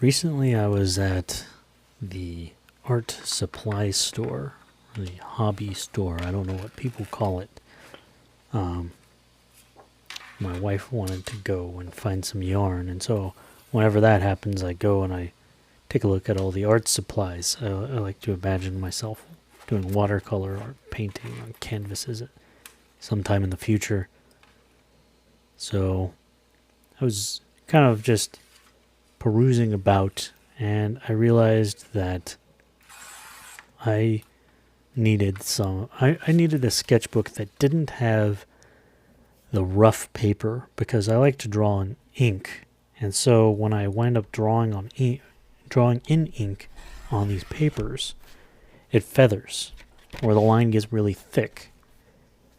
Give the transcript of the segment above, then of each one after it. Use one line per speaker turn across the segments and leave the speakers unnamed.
Recently, I was at the art supply store, the hobby store. I don't know what people call it. Um, my wife wanted to go and find some yarn, and so whenever that happens, I go and I take a look at all the art supplies. I like to imagine myself doing watercolor art, painting on canvases sometime in the future. So I was kind of just perusing about, and I realized that I I needed a sketchbook that didn't have the rough paper, because I like to draw in ink. And so when I wind up drawing in ink on these papers, it feathers, or the line gets really thick,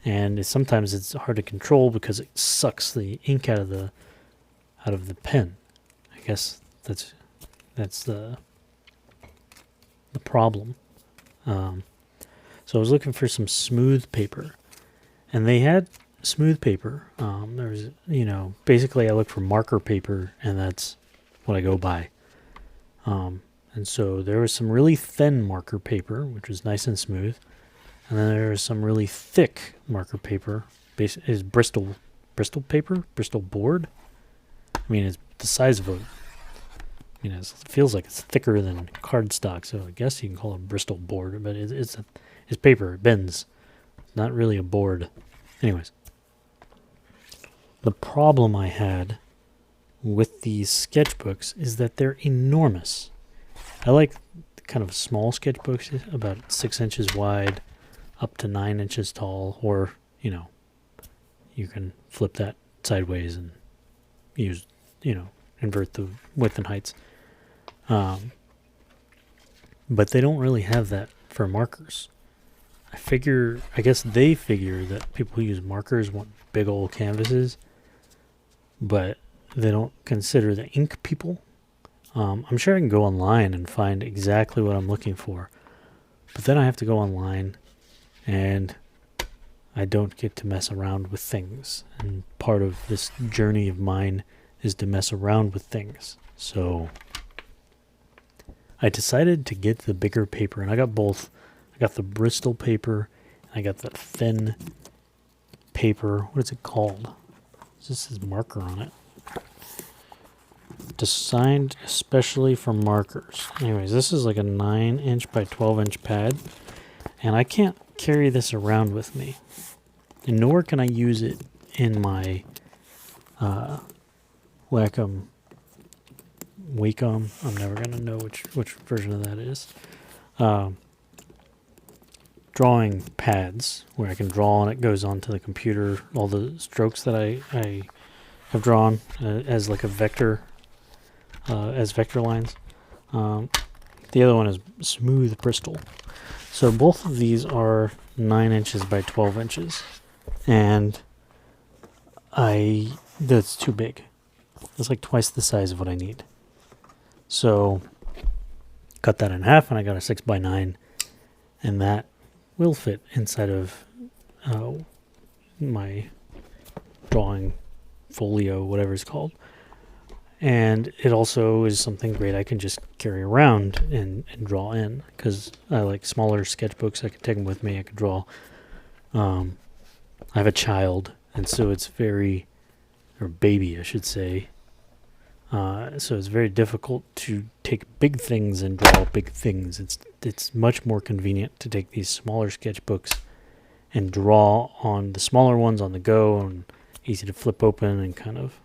and sometimes it's hard to control because it sucks the ink out of the pen. I guess that's the problem. So I was looking for some smooth paper, and they had smooth paper. There's, basically I look for marker paper, and that's what I go by. And so there was some really thin marker paper, which was nice and smooth, and then there was some really thick marker paper. Is Bristol paper, Bristol board. I mean, it's the size of it feels like it's thicker than cardstock, so I guess you can call it Bristol board, but it's paper. It bends. It's not really a board. Anyways, the problem I had with these sketchbooks is that they're enormous. I like kind of small sketchbooks, about 6 inches wide, up to 9 inches tall, or, you can flip that sideways and use, invert the width and heights. But they don't really have that for markers. I guess they figure that people who use markers want big old canvases, but they don't consider the ink people. I'm sure I can go online and find exactly what I'm looking for, but then I have to go online, and I don't get to mess around with things. And part of this journey of mine is to mess around with things. So I decided to get the bigger paper, and I got both. I got the Bristol paper, and I got the thin paper. What is it called? This says marker on it. Designed especially for markers. Anyways, this is like a 9-inch by 12-inch pad, and I can't carry this around with me. And nor can I use it in my Wacom. I'm never going to know which version of that is. Drawing pads where I can draw and it goes onto the computer, all the strokes that I have drawn as like a vector, as vector lines. The other one is smooth Bristol. So both of these are 9 inches by 12 inches, and that's too big. It's like twice the size of what I need. So cut that in half, and I got a 6x9, and that will fit inside of my drawing folio, whatever it's called. And it also is something great I can just carry around and draw in, because I like smaller sketchbooks. I can take them with me. I can draw. I have a child, and so it's or baby, I should say. So it's very difficult to take big things and draw big things. It's much more convenient to take these smaller sketchbooks and draw on the smaller ones on the go, and easy to flip open and kind of,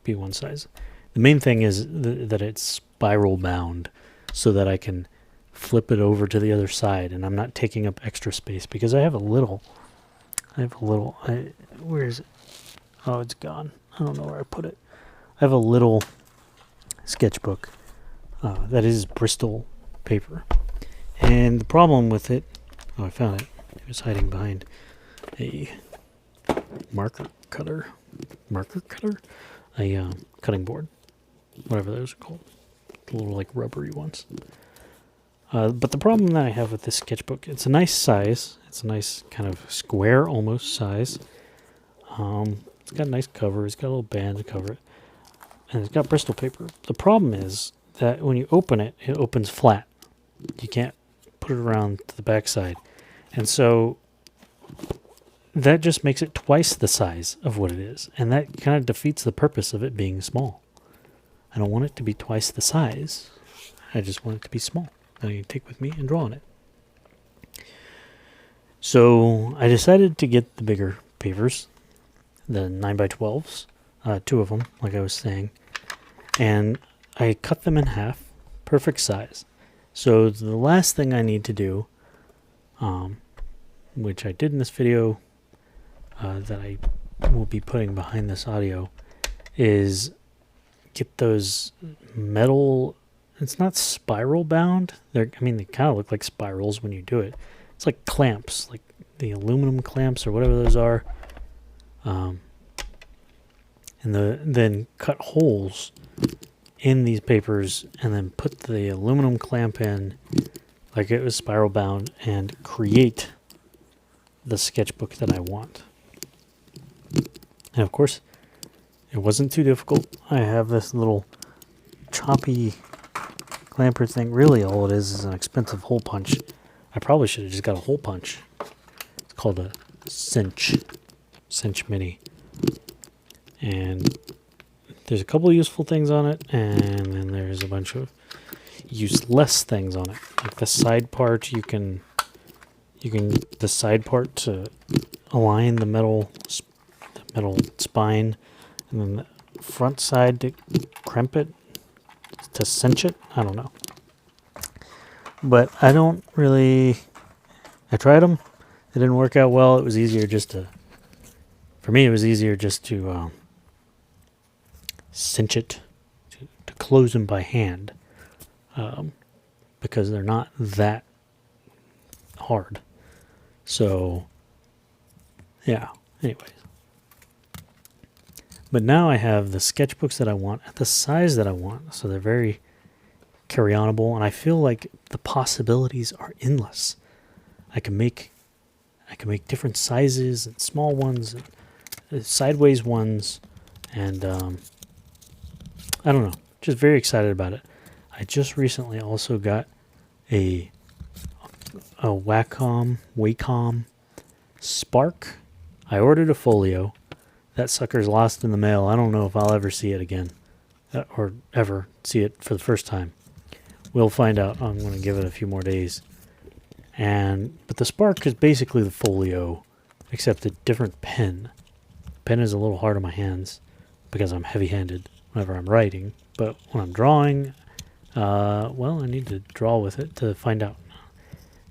be one size. The main thing is that it's spiral bound, so that I can flip it over to the other side, and I'm not taking up extra space, because I have a little, where is it? Oh, it's gone. I don't know where I put it. I have a little sketchbook that is Bristol paper. And the problem with it, I found it. It was hiding behind a marker cutter, a cutting board, whatever those are called, the little like rubbery ones. But the problem that I have with this sketchbook, it's a nice size. It's a nice kind of square almost size. It's got a nice cover. It's got a little band to cover it. and it's got Bristol paper. The problem is that when you open it, it opens flat. You can't put it around to the backside. And so that just makes it twice the size of what it is. And that kind of defeats the purpose of it being small. I don't want it to be twice the size. I just want it to be small. That I can take with me and draw on it. So I decided to get the bigger papers, the 9x12s, 2 of them, like I was saying. And I cut them in half, perfect size. So the last thing I need to do, which I did in this video that I will be putting behind this audio, is get those metal, it's not spiral bound. They kind of look like spirals when you do it. It's like clamps, like the aluminum clamps or whatever those are. And then cut holes in these papers and then put the aluminum clamp in like it was spiral bound and create the sketchbook that I want. And of course, it wasn't too difficult. I have this little choppy clamper thing. Really all it is an expensive hole punch. I probably should have just got a hole punch. It's called a cinch mini. And there's a couple of useful things on it, and then there's a bunch of useless things on it. Like the side part, you can the side part to align the metal spine, and then the front side to crimp it, to cinch it. I don't know. But I tried them. It didn't work out well. It was easier for me, it was easier just to cinch it, to close them by hand, because they're not that hard. So, yeah, anyways. But now I have the sketchbooks that I want at the size that I want. So they're very carry-onable, and I feel like the possibilities are endless. I can make different sizes and small ones, and sideways ones, and I don't know, just very excited about it. I just recently also got a Wacom Spark. I ordered a folio. That sucker's lost in the mail. I don't know if I'll ever see it again, or ever see it for the first time. We'll find out. I'm going to give it a few more days. But the Spark is basically the folio, except a different pen. The pen is a little hard on my hands because I'm heavy-handed whenever I'm writing. But when I'm drawing, well, I need to draw with it to find out.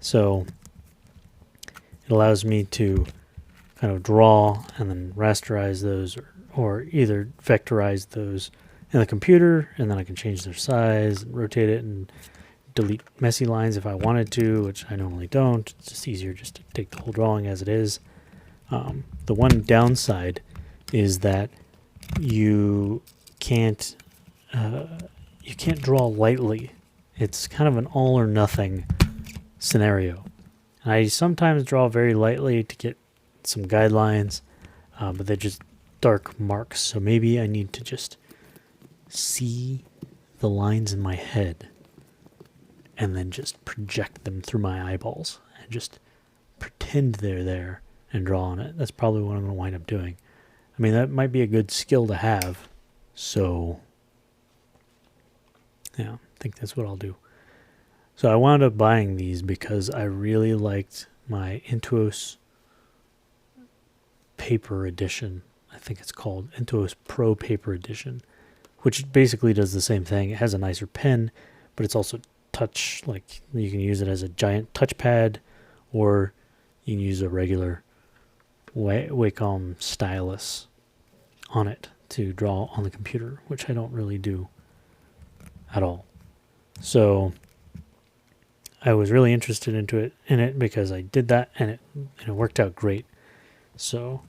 So it allows me to kind of draw and then rasterize those, or either vectorize those in the computer, and then I can change their size, and rotate it, and delete messy lines if I wanted to, which I normally don't. It's just easier just to take the whole drawing as it is. The one downside is that you can't draw lightly. It's kind of an all or nothing scenario. And I sometimes draw very lightly to get some guidelines, but they're just dark marks. So maybe I need to just see the lines in my head and then just project them through my eyeballs and just pretend they're there and draw on it. That's probably what I'm going to wind up doing. I mean, that might be a good skill to have. So, yeah, I think that's what I'll do. So I wound up buying these because I really liked my Intuos Paper Edition. I think it's called Intuos Pro Paper Edition, which basically does the same thing. It has a nicer pen, but it's also touch, like you can use it as a giant touchpad, or you can use a regular Wacom stylus on it to draw on the computer, which I don't really do at all. So I was really interested in it because I did that, and it worked out great. So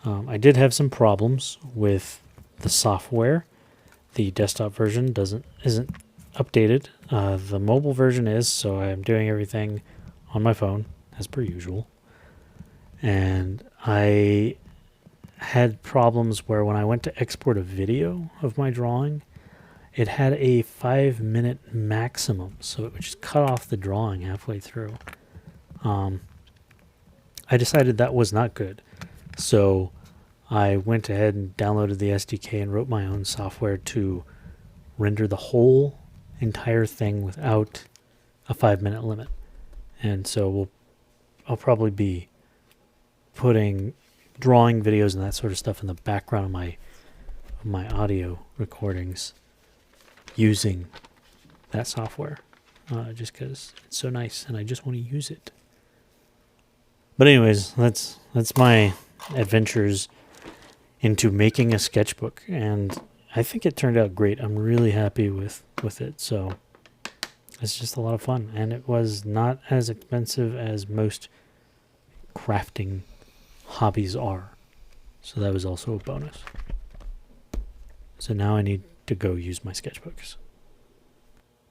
I did have some problems with the software. The desktop version isn't updated. The mobile version is, so I'm doing everything on my phone as per usual. And I had problems where when I went to export a video of my drawing, it had a 5-minute maximum, so it would just cut off the drawing halfway through. I decided that was not good, so I went ahead and downloaded the SDK and wrote my own software to render the whole entire thing without a 5-minute limit. And so I'll probably be putting drawing videos and that sort of stuff in the background of my audio recordings using that software, just because it's so nice and I just want to use it. But anyways, that's my adventures into making a sketchbook, and I think it turned out great. I'm really happy with it. So it's just a lot of fun, and it was not as expensive as most crafting hobbies are. So that was also a bonus. So now I need to go use my sketchbooks.